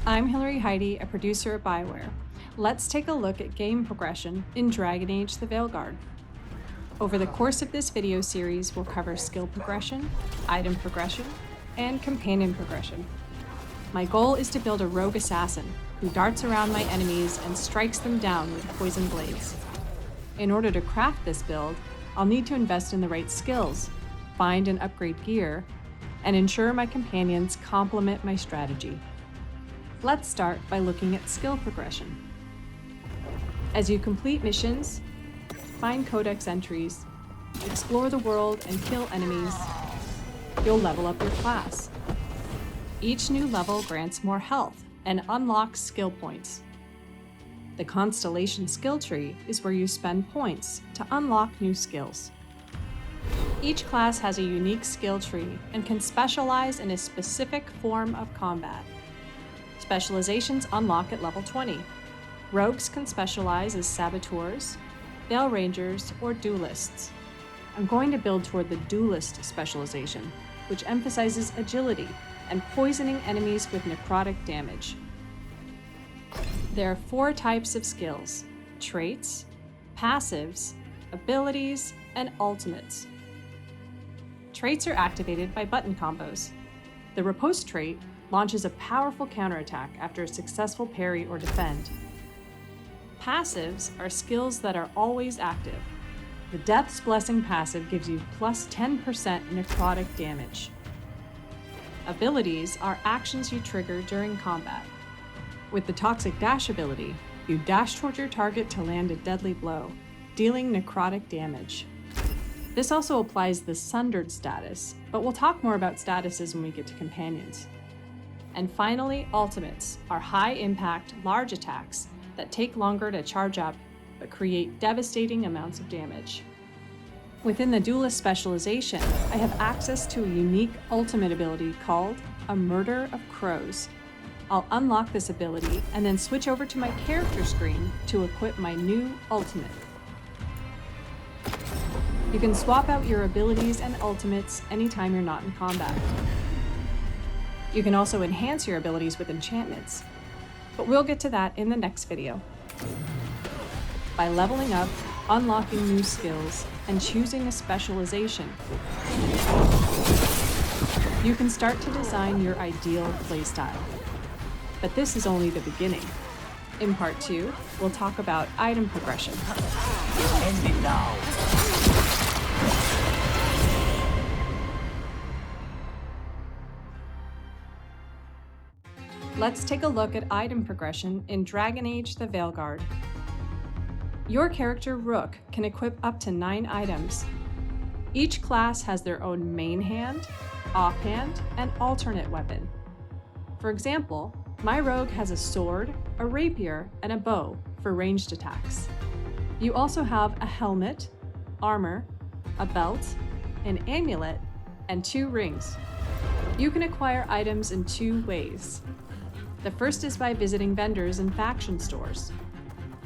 I'm Hilary Heidi, a producer at Bioware. Let's take a look at game progression in Dragon Age: The Veilguard. Over the course of this video series, we'll cover skill progression, item progression, and companion progression. My goal is to build a rogue assassin who darts around my enemies and strikes them down with poison blades. In order to craft this build, I'll need to invest in the right skills, find and upgrade gear, and ensure my companions complement my strategy. Let's start by looking at skill progression. As you complete missions, find codex entries, explore the world, and kill enemies, you'll level up your class. Each new level grants more health and unlocks skill points. The Constellation skill tree is where you spend points to unlock new skills. Each class has a unique skill tree and can specialize in a specific form of combat. Specializations unlock at level 20. Rogues can specialize as saboteurs, Veil Rangers, or duelists. I'm going to build toward the duelist specialization, which emphasizes agility and poisoning enemies with necrotic damage. There are 4 types of skills: traits, passives, abilities, and ultimates. Traits are activated by button combos. The Riposte trait launches a powerful counterattack after a successful parry or defend. Passives are skills that are always active. The Death's Blessing passive gives you plus 10% necrotic damage. Abilities are actions you trigger during combat. With the Toxic Dash ability, you dash toward your target to land a deadly blow, dealing necrotic damage. This also applies the Sundered status, but we'll talk more about statuses when we get to companions. And finally, ultimates are high-impact, large attacks that take longer to charge up, but create devastating amounts of damage. Within the duelist specialization, I have access to a unique ultimate ability called a Murder of Crows. I'll unlock this ability and then switch over to my character screen to equip my new ultimate. You can swap out your abilities and ultimates anytime you're not in combat. You can also enhance your abilities with enchantments, but we'll get to that in the next video. By leveling up, unlocking new skills, and choosing a specialization, you can start to design your ideal playstyle. But this is only the beginning. In part 2, we'll talk about item progression. End it now. Let's take a look at item progression in Dragon Age: The Veilguard. Your character, Rook, can equip up to 9 items. Each class has their own main hand, offhand, and alternate weapon. For example, my rogue has a sword, a rapier, and a bow for ranged attacks. You also have a helmet, armor, a belt, an amulet, and 2 rings. You can acquire items in 2 ways. The first is by visiting vendors in faction stores.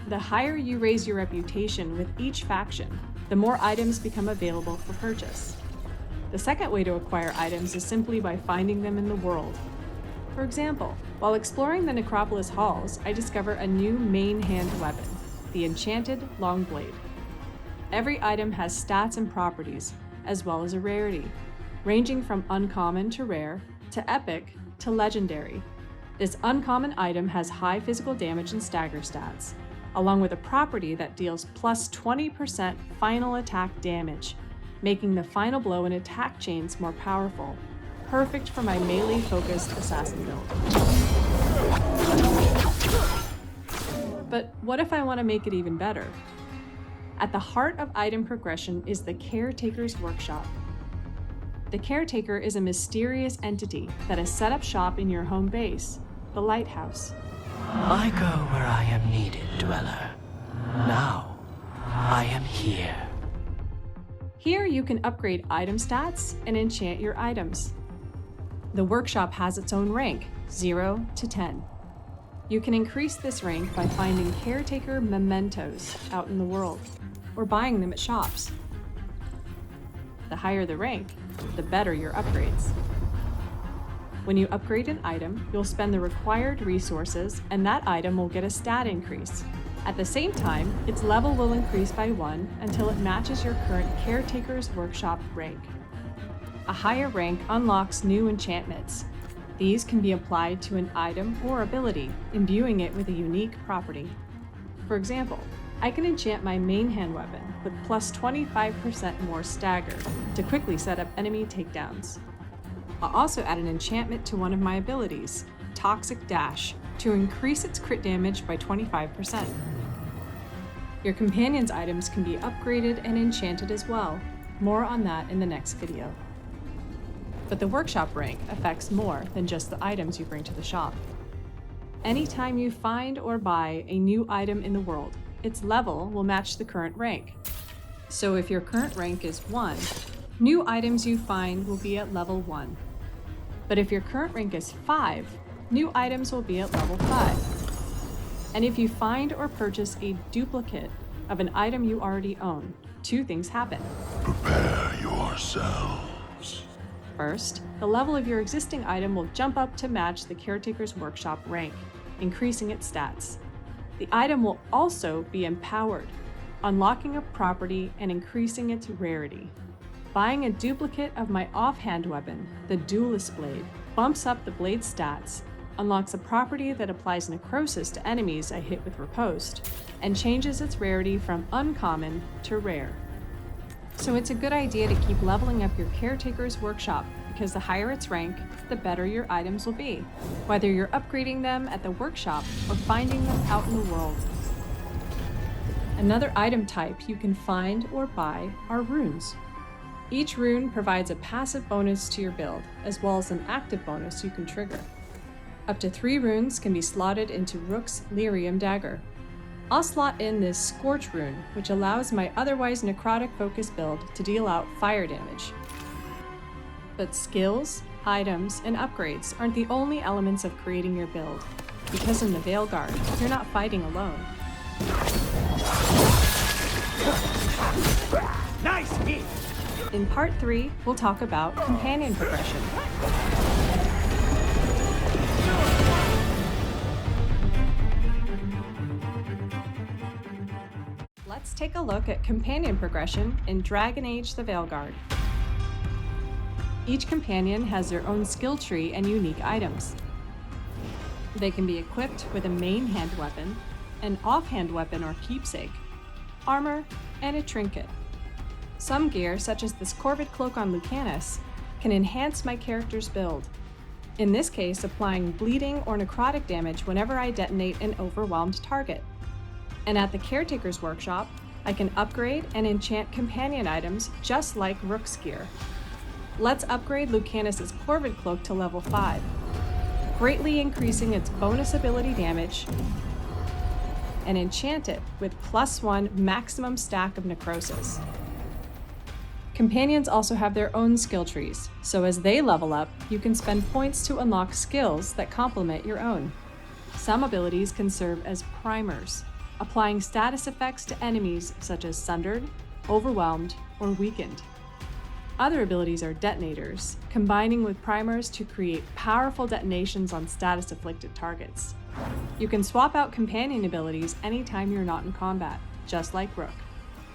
The higher you raise your reputation with each faction, the more items become available for purchase. The second way to acquire items is simply by finding them in the world. For example, while exploring the Necropolis halls, I discover a new main hand weapon, the Enchanted Longblade. Every item has stats and properties, as well as a rarity, ranging from uncommon to rare, to epic, to legendary. This uncommon item has high physical damage and stagger stats, along with a property that deals plus 20% final attack damage, making the final blow and attack chains more powerful, perfect for my melee-focused assassin build. But what if I want to make it even better? At the heart of item progression is the Caretaker's Workshop. The Caretaker is a mysterious entity that has set up shop in your home base, the Lighthouse. I go where I am needed, Dweller. Now, I am here. Here you can upgrade item stats and enchant your items. The workshop has its own rank, 0 to 10. You can increase this rank by finding Caretaker mementos out in the world, or buying them at shops. The higher the rank, the better your upgrades. When you upgrade an item, you'll spend the required resources, and that item will get a stat increase. At the same time, its level will increase by 1 until it matches your current Caretaker's Workshop rank. A higher rank unlocks new enchantments. These can be applied to an item or ability, imbuing it with a unique property. For example, I can enchant my main hand weapon with plus 25% more stagger to quickly set up enemy takedowns. I'll also add an enchantment to one of my abilities, Toxic Dash, to increase its crit damage by 25%. Your companion's items can be upgraded and enchanted as well. More on that in the next video. But the workshop rank affects more than just the items you bring to the shop. Anytime you find or buy a new item in the world, its level will match the current rank. So if your current rank is 1, new items you find will be at level 1. But if your current rank is 5, new items will be at level 5. And if you find or purchase a duplicate of an item you already own, 2 things happen. Prepare yourselves. First, the level of your existing item will jump up to match the Caretaker's Workshop rank, increasing its stats. The item will also be empowered, unlocking a property and increasing its rarity. Buying a duplicate of my offhand weapon, the Duelist Blade, bumps up the blade's stats, unlocks a property that applies necrosis to enemies I hit with riposte, and changes its rarity from uncommon to rare. So it's a good idea to keep leveling up your Caretaker's Workshop, because the higher its rank, the better your items will be, whether you're upgrading them at the workshop or finding them out in the world. Another item type you can find or buy are runes. Each rune provides a passive bonus to your build, as well as an active bonus you can trigger. Up to 3 runes can be slotted into Rook's Lyrium Dagger. I'll slot in this Scorch rune, which allows my otherwise necrotic-focused build to deal out fire damage. But skills, items, and upgrades aren't the only elements of creating your build, because in the Veilguard, you're not fighting alone. Nice hit! In Part 3, we'll talk about companion progression. Let's take a look at companion progression in Dragon Age: The Veilguard. Each companion has their own skill tree and unique items. They can be equipped with a main hand weapon, an offhand weapon or keepsake, armor, and a trinket. Some gear, such as this Corvid cloak on Lucanus, can enhance my character's build. In this case, applying bleeding or necrotic damage whenever I detonate an overwhelmed target. And at the Caretaker's Workshop, I can upgrade and enchant companion items just like Rook's gear. Let's upgrade Lucanus's Corvid cloak to level 5, greatly increasing its bonus ability damage, and enchant it with +1 maximum stack of necrosis. Companions also have their own skill trees, so as they level up, you can spend points to unlock skills that complement your own. Some abilities can serve as primers, applying status effects to enemies such as Sundered, Overwhelmed, or Weakened. Other abilities are detonators, combining with primers to create powerful detonations on status-afflicted targets. You can swap out companion abilities anytime you're not in combat, just like Rook.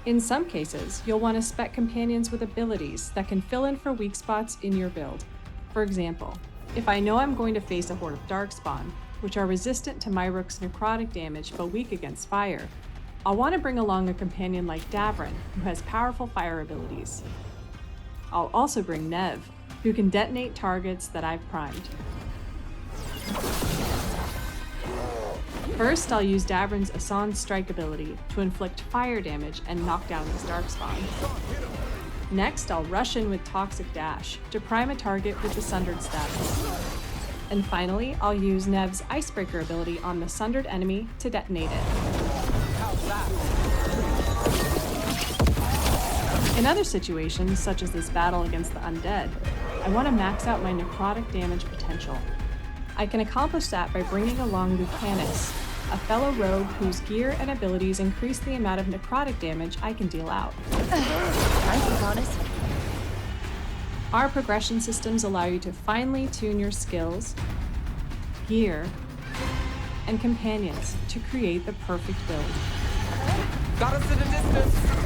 In some cases, you'll want to spec companions with abilities that can fill in for weak spots in your build. For example, if I know I'm going to face a horde of Darkspawn, which are resistant to my Rook's necrotic damage but weak against fire, I'll want to bring along a companion like Davrin, who has powerful fire abilities. I'll also bring Nev, who can detonate targets that I've primed. First, I'll use Davrin's Asan's Strike ability to inflict fire damage and knock down his Darkspawn. Next, I'll rush in with Toxic Dash to prime a target with the Sundered status. And finally, I'll use Nev's Icebreaker ability on the Sundered enemy to detonate it. In other situations, such as this battle against the undead, I want to max out my necrotic damage potential. I can accomplish that by bringing along Lucanus, a fellow rogue whose gear and abilities increase the amount of necrotic damage I can deal out. Our progression systems allow you to finely tune your skills, gear, and companions to create the perfect build. Got us in the distance.